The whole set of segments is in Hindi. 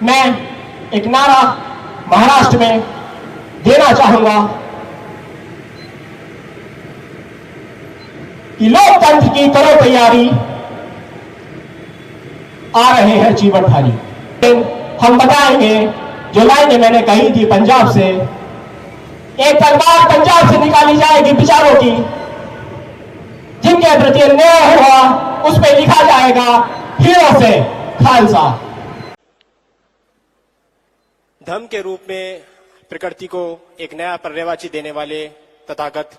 मैं एक नारा महाराष्ट्र में देना चाहूंगा कि लोकतंत्र की करो तैयारी, आ रहे हैं जीवनधारी। हम बताएंगे जो लाइनें मैंने कही थी पंजाब से, एक तलवार पंजाब से निकाली जाएगी विचारों की, जिनके प्रति अन्याय हुआ उस पर लिखा जाएगा हीरो से खालसा। धम्म के रूप में प्रकृति को एक नया पर्यायवाची देने वाले तथागत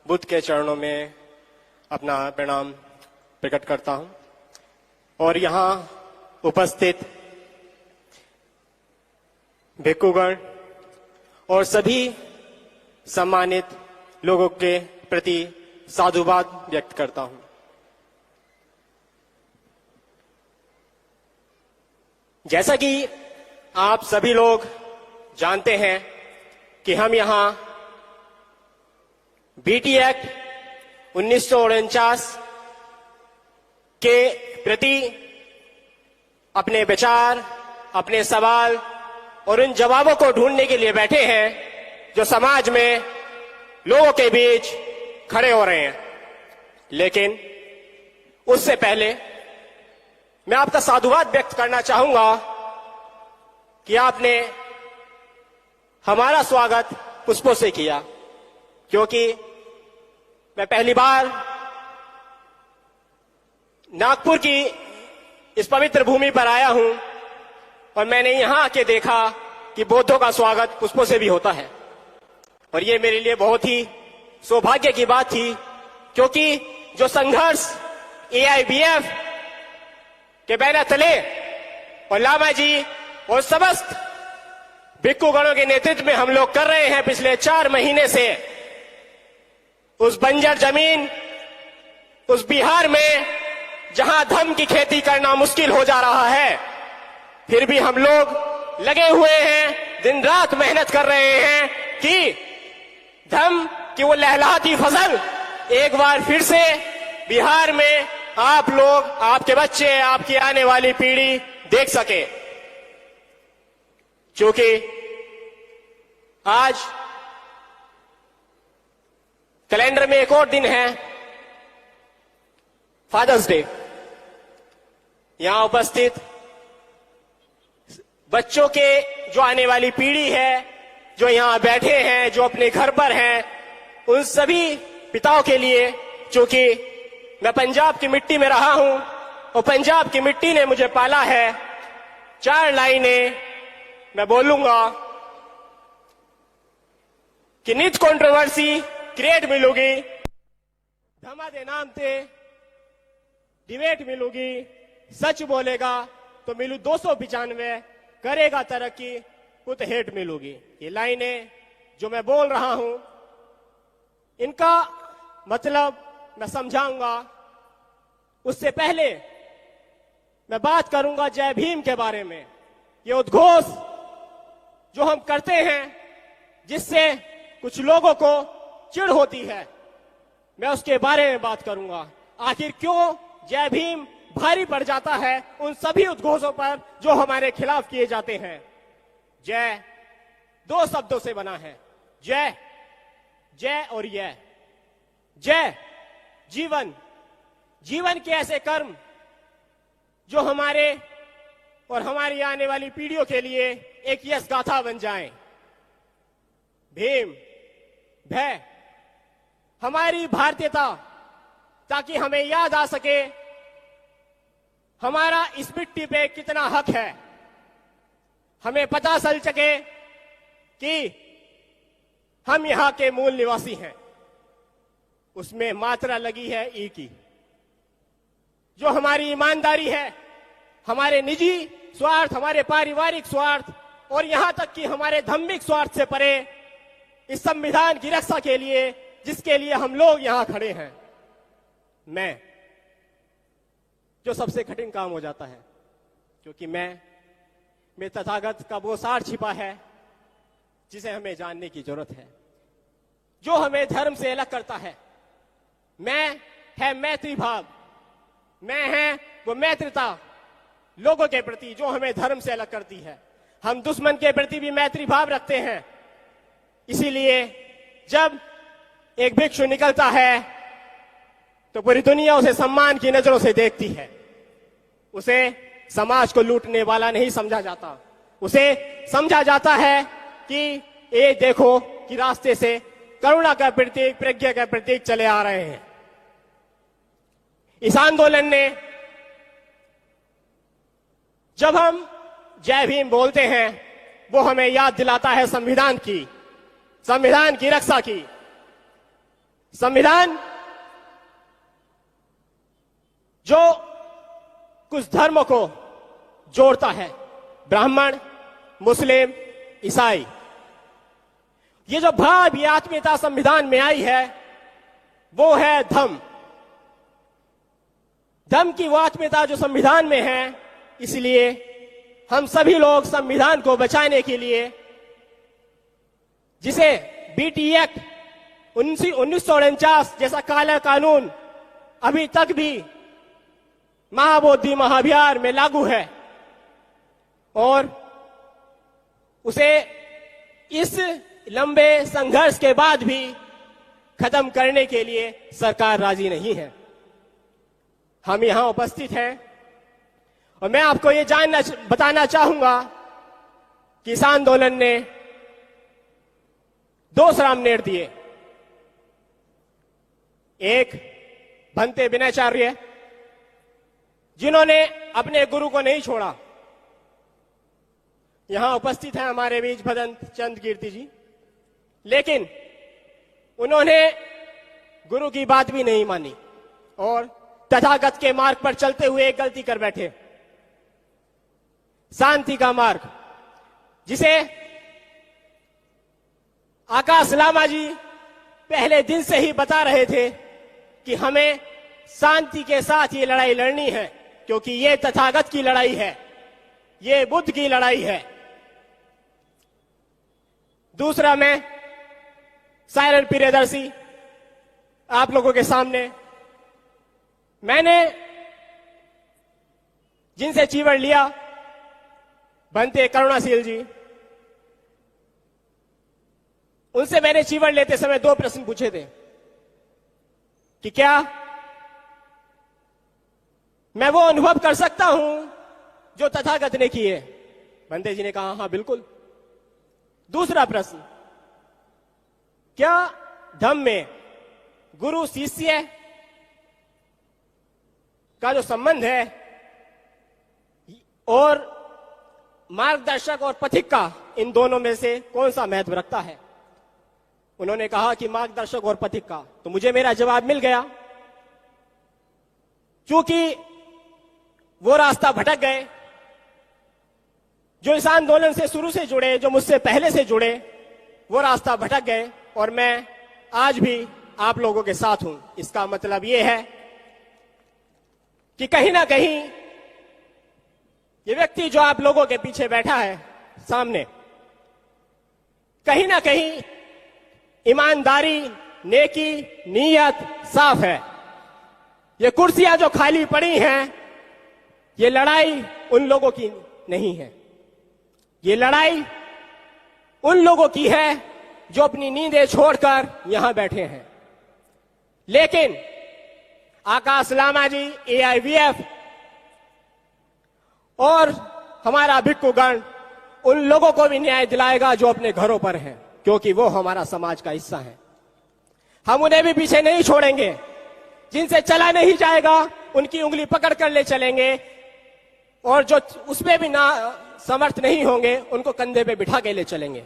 बुद्ध के चरणों में अपना प्रणाम प्रकट करता हूं और यहां उपस्थित भिक्षुगण और सभी सम्मानित लोगों के प्रति साधुवाद व्यक्त करता हूं। जैसा कि आप सभी लोग जानते हैं कि हम यहां बीटी एक्ट 1949 के प्रति अपने विचार, अपने सवाल और उन जवाबों को ढूंढने के लिए बैठे हैं जो समाज में लोगों के बीच खड़े हो रहे हैं। लेकिन उससे पहले मैं आपका साधुवाद व्यक्त करना चाहूंगा कि आपने हमारा स्वागत पुष्पों से किया, क्योंकि मैं पहली बार नागपुर की इस पवित्र भूमि पर आया हूं और मैंने यहां आके देखा कि बौद्धों का स्वागत पुष्पों से भी होता है। और ये मेरे लिए बहुत ही सौभाग्य की बात थी, क्योंकि जो संघर्ष AIBF के बैनर तले और लामा जी और समस्त भिक्षुगणों के नेतृत्व में हम लोग कर रहे हैं पिछले 4 महीने से, उस बंजर जमीन, उस बिहार में जहां धम्म की खेती करना मुश्किल हो जा रहा है, फिर भी हम लोग लगे हुए हैं, दिन रात मेहनत कर रहे हैं कि धम्म की वो लहलहाती फसल एक बार फिर से बिहार में आप लोग, आपके बच्चे, आपकी आने वाली पीढ़ी देख सके। क्योंकि आज कैलेंडर में एक और दिन है, फादर्स डे। यहां उपस्थित बच्चों के जो आने वाली पीढ़ी है, जो यहां बैठे हैं, जो अपने घर पर हैं, उन सभी पिताओं के लिए, क्योंकि मैं पंजाब की मिट्टी में रहा हूं और पंजाब की मिट्टी ने मुझे पाला है, 4 लाइनें मैं बोलूंगा कि नित कंट्रोवर्सी क्रिएट मिलूगी, धम्मा दे नाम ते डिबेट मिलूगी, सच बोलेगा तो मिलू 295, करेगा तरक्की पुत हेट मिलूगी। ये लाइनें जो मैं बोल रहा हूं, इनका मतलब मैं समझाऊंगा। उससे पहले मैं बात करूंगा जय भीम के बारे में। ये उद्घोष जो हम करते हैं, जिससे कुछ लोगों को चिढ़ होती है, मैं उसके बारे में बात करूंगा। आखिर क्यों जय भीम भारी पड़ जाता है उन सभी उद्घोषों पर जो हमारे खिलाफ किए जाते हैं। जय 2 शब्दों से बना है, जय, जय और यह। जय जीवन, जीवन के ऐसे कर्म जो हमारे और हमारी आने वाली पीढ़ियों के लिए एक यश गाथा बन जाएं। भीम, भय, हमारी भारतीयता, ताकि हमें याद आ सके हमारा इस मिट्टी पे कितना हक है, हमें पता चल सके कि हम यहां के मूल निवासी हैं। उसमें मात्रा लगी है ई की। जो हमारी ईमानदारी है, हमारे निजी स्वार्थ, हमारे पारिवारिक स्वार्थ और यहां तक कि हमारे धार्मिक स्वार्थ से परे इस संविधान की रक्षा के लिए, जिसके लिए हम लोग यहां खड़े हैं। मैं, जो सबसे कठिन काम हो जाता है, क्योंकि मैं तथागत का वो सार छिपा है जिसे हमें जानने की जरूरत है, जो हमें धर्म से अलग करता है। मैं है मैत्री भाव, मैं है वो मैत्रिता, लोगों के प्रति जो हमें धर्म से अलग करती है। हम दुश्मन के प्रति भी मैत्री भाव रखते हैं। इसीलिए जब एक भिक्षु निकलता है तो पूरी दुनिया उसे सम्मान की नजरों से देखती है। उसे समाज को लूटने वाला नहीं समझा जाता। उसे समझा जाता है कि ये देखो कि रास्ते से करुणा का प्रतीक, प्रज्ञा का प्रतीक चले आ रहे हैं। इस आंदोलन ने, जब हम जय भीम बोलते हैं, वो हमें याद दिलाता है संविधान की रक्षा की। संविधान जो कुछ धर्मों को जोड़ता है, ब्राह्मण, मुस्लिम, ईसाई, ये जो भाव, ये आत्मीयता संविधान में आई है, वो है धम्म की वो आत्मीयता जो संविधान में है। इसलिए हम सभी लोग संविधान को बचाने के लिए, जिसे बीटी एक्ट 1949 जैसा काला कानून अभी तक भी महाबोधि महाविहार में लागू है, और उसे इस लंबे संघर्ष के बाद भी खत्म करने के लिए सरकार राजी नहीं है। हम यहां उपस्थित हैं और मैं आपको ये बताना चाहूंगा कि इस आंदोलन ने 2 सामनेर दिए। एक, भंते विनयाचार्य, जिन्होंने अपने गुरु को नहीं छोड़ा। यहां उपस्थित हैं हमारे बीच भदन चंद कीर्ति जी, लेकिन उन्होंने गुरु की बात भी नहीं मानी और तथागत के मार्ग पर चलते हुए एक गलती कर बैठे। शांति का मार्ग, जिसे आकाश लामा जी पहले दिन से ही बता रहे थे कि हमें शांति के साथ ये लड़ाई लड़नी है, क्योंकि ये तथागत की लड़ाई है, ये बुद्ध की लड़ाई है। दूसरा, मैं सायरन प्रियदर्शी आप लोगों के सामने, मैंने जिनसे चीवड़ लिया, भंते करुणाशील जी, उनसे मैंने चीवड़ लेते समय 2 प्रश्न पूछे थे कि क्या मैं वो अनुभव कर सकता हूं जो तथागत ने किए। भंते जी ने कहा हां बिल्कुल। दूसरा प्रश्न, क्या धम्म में गुरु शिष्य का जो संबंध है और मार्गदर्शक और पथिक का, इन दोनों में से कौन सा महत्व रखता है? उन्होंने कहा कि मार्गदर्शक और पथिक का। तो मुझे मेरा जवाब मिल गया। क्योंकि वो रास्ता भटक गए जो इस आंदोलन से शुरू से जुड़े, जो मुझसे पहले से जुड़े, वो रास्ता भटक गए और मैं आज भी आप लोगों के साथ हूं। इसका मतलब ये है कि कहीं ना कहीं ये व्यक्ति जो आप लोगों के पीछे बैठा है सामने, कहीं ना कहीं ईमानदारी, नेकी, नीयत साफ है। ये कुर्सियां जो खाली पड़ी हैं, ये लड़ाई उन लोगों की नहीं है। ये लड़ाई उन लोगों की है जो अपनी नींदें छोड़कर यहां बैठे हैं। लेकिन आकाश लामा जी, एआईवीएफ और हमारा भिक्षुगण उन लोगों को भी न्याय दिलाएगा जो अपने घरों पर हैं, क्योंकि वो हमारा समाज का हिस्सा है। हम उन्हें भी पीछे नहीं छोड़ेंगे। जिनसे चला नहीं जाएगा उनकी उंगली पकड़ कर ले चलेंगे, और जो उसमें भी ना समर्थ नहीं होंगे उनको कंधे पे बिठा के ले चलेंगे।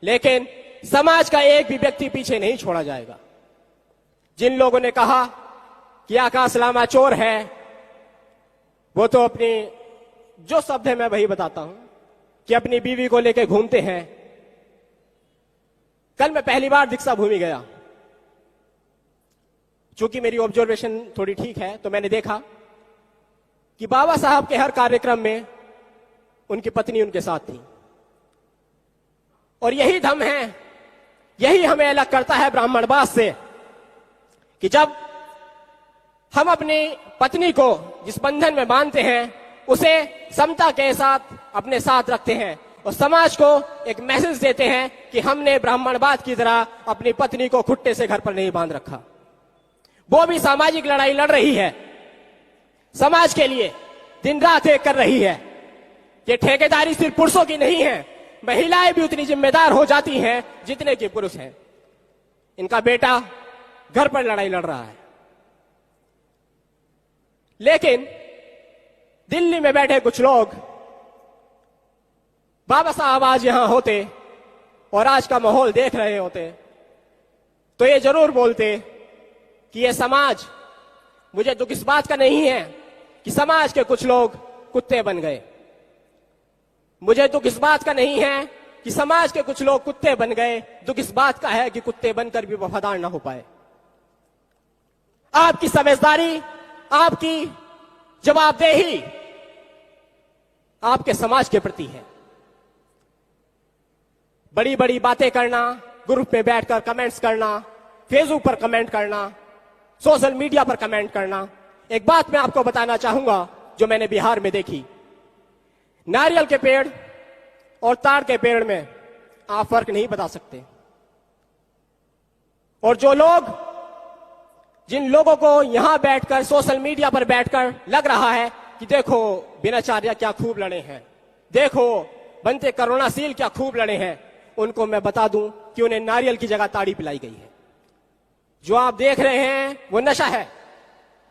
लेकिन समाज का एक भी व्यक्ति पीछे नहीं छोड़ा जाएगा। जिन लोगों ने कहा कि आकाश लामा चोर है, वो तो अपनी, जो शब्द है मैं वही बताता हूं, कि अपनी बीवी को लेकर घूमते हैं। कल मैं पहली बार दीक्षा भूमि गया। चूंकि मेरी ऑब्जर्वेशन थोड़ी ठीक है, तो मैंने देखा कि बाबा साहब के हर कार्यक्रम में उनकी पत्नी उनके साथ थी। और यही धम्म है, यही हमें अलग करता है ब्राह्मणवाद से, कि जब हम अपनी पत्नी को जिस बंधन में बांधते हैं, उसे समता के साथ अपने साथ रखते हैं और समाज को एक मैसेज देते हैं कि हमने ब्राह्मणवाद की तरह अपनी पत्नी को खुट्टे से घर पर नहीं बांध रखा। वो भी सामाजिक लड़ाई लड़ रही है, समाज के लिए दिन रात एक कर रही है। ये ठेकेदारी सिर्फ पुरुषों की नहीं है, महिलाएं भी उतनी जिम्मेदार हो जाती हैं जितने कि पुरुष हैं। इनका बेटा घर पर लड़ाई लड़ रहा है, लेकिन दिल्ली में बैठे कुछ लोग बाबा साहब आज यहां होते और आज का माहौल देख रहे होते तो ये जरूर बोलते कि ये समाज, मुझे दुख इस बात का नहीं है कि समाज के कुछ लोग कुत्ते बन गए, मुझे दुख इस बात का नहीं है कि समाज के कुछ लोग कुत्ते बन गए, दुख इस बात का है कि कुत्ते बनकर भी वफादार ना हो पाए। आपकी समझदारी, आपकी जवाबदेही आपके समाज के प्रति है। बड़ी बड़ी बातें करना, ग्रुप में बैठकर कमेंट्स करना, फेसबुक पर कमेंट करना, सोशल मीडिया पर कमेंट करना। एक बात मैं आपको बताना चाहूंगा जो मैंने बिहार में देखी। नारियल के पेड़ और ताड़ के पेड़ में आप फर्क नहीं बता सकते। और जो लोग, जिन लोगों को यहां बैठकर सोशल मीडिया पर बैठकर लग रहा है कि देखो बिनाचार्य क्या खूब लड़े हैं, देखो बनते करुणाशील क्या खूब लड़े हैं, उनको मैं बता दूं कि उन्हें नारियल की जगह ताड़ी पिलाई गई है। जो आप देख रहे हैं वो नशा है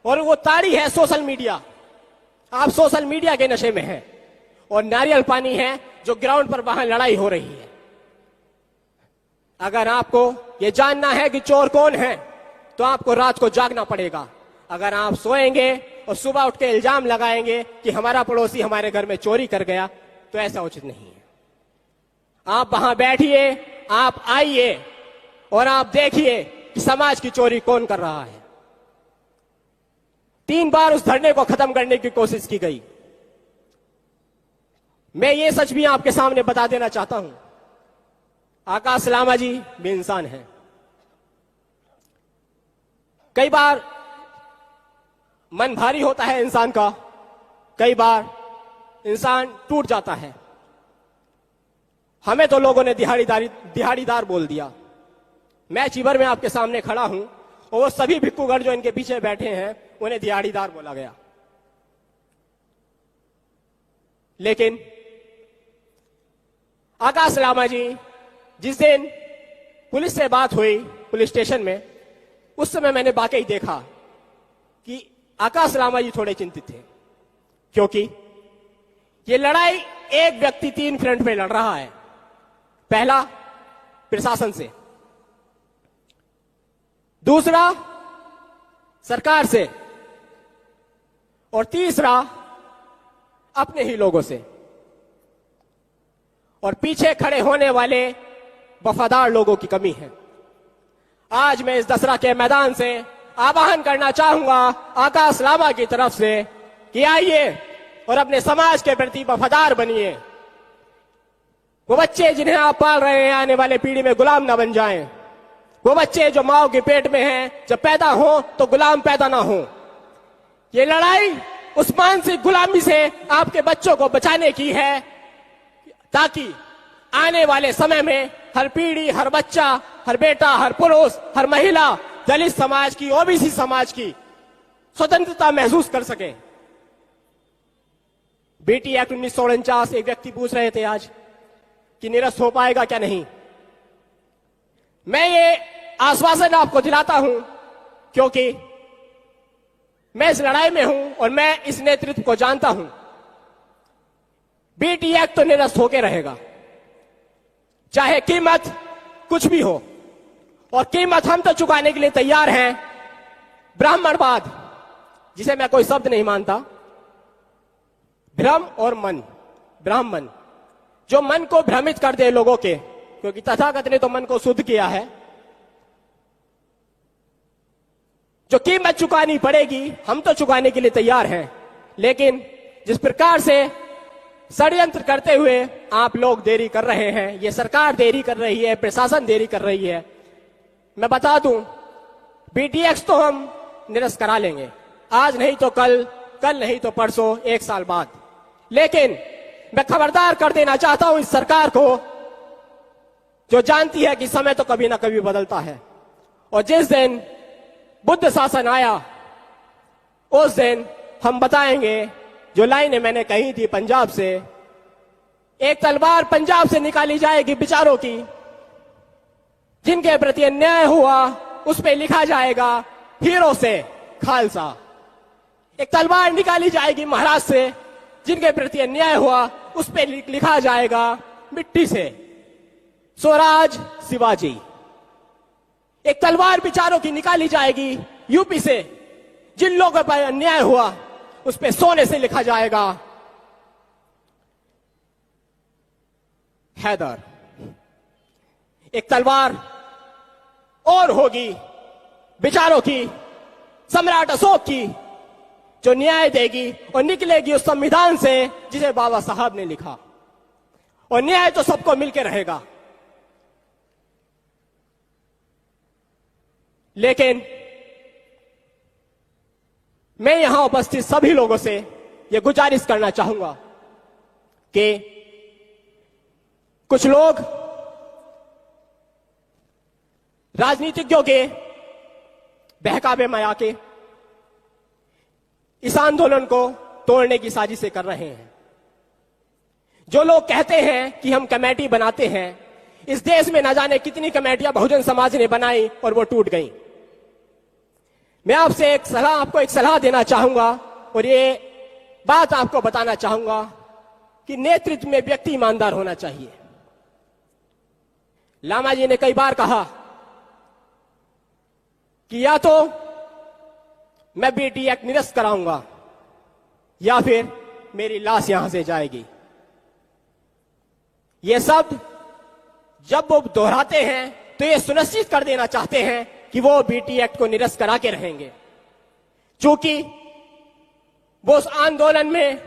और वो ताड़ी है सोशल मीडिया। आप सोशल मीडिया के नशे में हैं और नारियल पानी है जो ग्राउंड पर वहां लड़ाई हो रही है। अगर आपको ये जानना है कि चोर कौन है तो आपको रात को जागना पड़ेगा। अगर आप सोएंगे और सुबह उठ के इल्जाम लगाएंगे कि हमारा पड़ोसी हमारे घर में चोरी कर गया तो ऐसा उचित नहीं है। आप वहां बैठिए, आप आइए और आप देखिए कि समाज की चोरी कौन कर रहा है। 3 बार उस धरने को खत्म करने की कोशिश की गई। मैं ये सच भी आपके सामने बता देना चाहता हूं, आकाश लामा जी भी इंसान हैं। कई बार मन भारी होता है इंसान का, कई बार इंसान टूट जाता है। हमें तो लोगों ने दिहाड़ीदार बोल दिया। मैं चिबर में आपके सामने खड़ा हूं और वो सभी भिक्खुगढ़ जो इनके पीछे बैठे हैं उन्हें दिहाड़ीदार बोला गया। लेकिन आकाश लामा जी, जिस दिन पुलिस से बात हुई पुलिस स्टेशन में, उस समय मैंने वाकई देखा कि आकाश लामा जी थोड़े चिंतित थे, क्योंकि ये लड़ाई एक व्यक्ति 3 फ्रंट पे लड़ रहा है। पहला प्रशासन से, दूसरा सरकार से और तीसरा अपने ही लोगों से। और पीछे खड़े होने वाले वफादार लोगों की कमी है। आज मैं इस दशहरा के मैदान से आह्वान करना चाहूंगा आकाश लामा की तरफ से कि आइए और अपने समाज के प्रति वफादार बनिए। वो बच्चे जिन्हें आप पाल रहे हैं आने वाले पीढ़ी में गुलाम ना बन जाएं। वो बच्चे जो माओ के पेट में हैं, जब पैदा हो तो गुलाम पैदा ना हो। ये लड़ाई उस मानसिक गुलामी से आपके बच्चों को बचाने की है, ताकि आने वाले समय में हर पीढ़ी, हर बच्चा, हर बेटा, हर पुरुष, हर महिला, दलित समाज की, ओबीसी समाज की स्वतंत्रता महसूस कर सके। बेटी एक्ट 1949 एक व्यक्ति पूछ रहे थे आज कि निरस्त हो पाएगा क्या नहीं। मैं ये आश्वासन आपको दिलाता हूं क्योंकि मैं इस लड़ाई में हूं और मैं इस नेतृत्व को जानता हूं। बेटी एक्ट तो निरस्त होके रहेगा, चाहे कीमत कुछ भी हो, और कीमत हम तो चुकाने के लिए तैयार हैं। ब्राह्मणवाद, जिसे मैं कोई शब्द नहीं मानता, भ्रम और मन, ब्राह्मण जो मन को भ्रमित कर दे लोगों के, क्योंकि तथागत ने तो मन को शुद्ध किया है। जो कीमत चुकानी पड़ेगी हम तो चुकाने के लिए तैयार हैं, लेकिन जिस प्रकार से षड्यंत्र करते हुए आप लोग देरी कर रहे हैं, ये सरकार देरी कर रही है, प्रशासन देरी कर रही है। मैं बता दूं, बीटीएक्स तो हम निरस्त करा लेंगे, आज नहीं तो कल, कल नहीं तो परसों, 1 साल बाद। लेकिन मैं खबरदार कर देना चाहता हूं इस सरकार को, जो जानती है कि समय तो कभी ना कभी बदलता है, और जिस दिन बुद्ध शासन आया उस दिन हम बताएंगे जो लाइनें मैंने कही थी पंजाब से, एक तलवार पंजाब से निकाली जाएगी विचारों की, जिनके प्रति अन्याय हुआ उस पे लिखा जाएगा हीरो से खालसा। एक तलवार निकाली जाएगी महाराष्ट्र से, जिनके प्रति अन्याय हुआ उस पे लिखा जाएगा मिट्टी से स्वराज शिवाजी। एक तलवार विचारों की निकाली जाएगी यूपी से, जिन लोगों पर अन्याय हुआ उस पे सोने से लिखा जाएगा हैदर। एक तलवार और होगी विचारों की सम्राट अशोक की, जो न्याय देगी और निकलेगी उस संविधान से जिसे बाबा साहब ने लिखा, और न्याय तो सबको मिलकर रहेगा। लेकिन मैं यहां उपस्थित सभी लोगों से यह गुजारिश करना चाहूंगा कि कुछ लोग राजनीतिज्ञों के बहकावे में आके इस आंदोलन को तोड़ने की साजिशें कर रहे हैं। जो लोग कहते हैं कि हम कमेटी बनाते हैं, इस देश में न जाने कितनी कमेटियां बहुजन समाज ने बनाई और वो टूट गई। मैं आपको एक सलाह देना चाहूंगा और ये बात आपको बताना चाहूंगा कि नेतृत्व में व्यक्ति ईमानदार होना चाहिए। लामा जी ने कई बार कहा कि या तो मैं बीटी एक्ट निरस्त कराऊंगा या फिर मेरी लाश यहां से जाएगी। ये शब्द जब वो दोहराते हैं तो ये सुनिश्चित कर देना चाहते हैं कि वो बीटी एक्ट को निरस्त करा के रहेंगे, क्योंकि वो उस आंदोलन में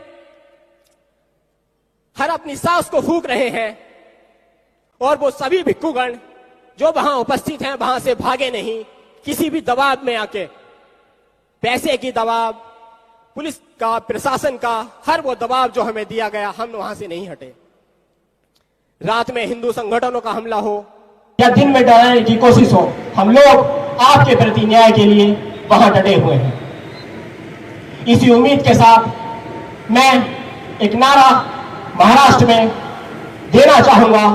हर अपनी सांस को फूंक रहे हैं और वो सभी भिक्खुगण जो वहां उपस्थित हैं वहां से भागे नहीं। किसी भी दबाव में आके, पैसे की दबाव, पुलिस का, प्रशासन का, हर वो दबाव जो हमें दिया गया, हम वहां से नहीं हटे। रात में हिंदू संगठनों का हमला हो या दिन में डराने की कोशिश हो, हम लोग आपके प्रति न्याय के लिए वहां डटे हुए हैं। इसी उम्मीद के साथ मैं एक नारा महाराष्ट्र में देना चाहूंगा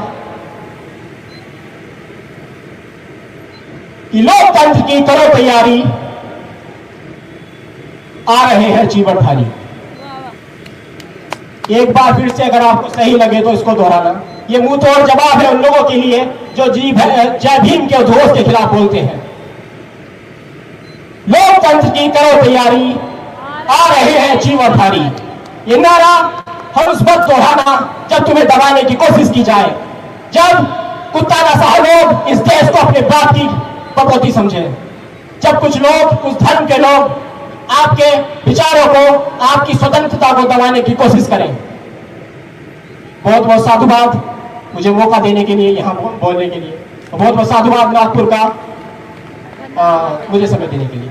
कि लोकतंत्र की करो तैयारी, आ रहे हैं जीवनधारी। एक बार फिर से अगर आपको सही लगे तो इसको दोहराना। ये मुंह तोड़ जवाब है उन लोगों के लिए जो जय भीम के उद्घोष के खिलाफ बोलते हैं। लोकतंत्र की करो तैयारी, आ रहे हैं जीवनधारी। ये नारा हम उस वक्त दोहराना जब तुम्हें दबाने की कोशिश की जाए, जब कुत्ता नसाह लोग इस देश को अपने बाप की बपौती समझे, जब कुछ लोग, उस धर्म के लोग आपके विचारों को, आपकी स्वतंत्रता को दबाने की कोशिश करें। बहुत बहुत साधुवाद मुझे मौका देने के लिए, यहाँ बोलने के लिए। बहुत बहुत साधुवाद नागपुर का मुझे समय देने के लिए।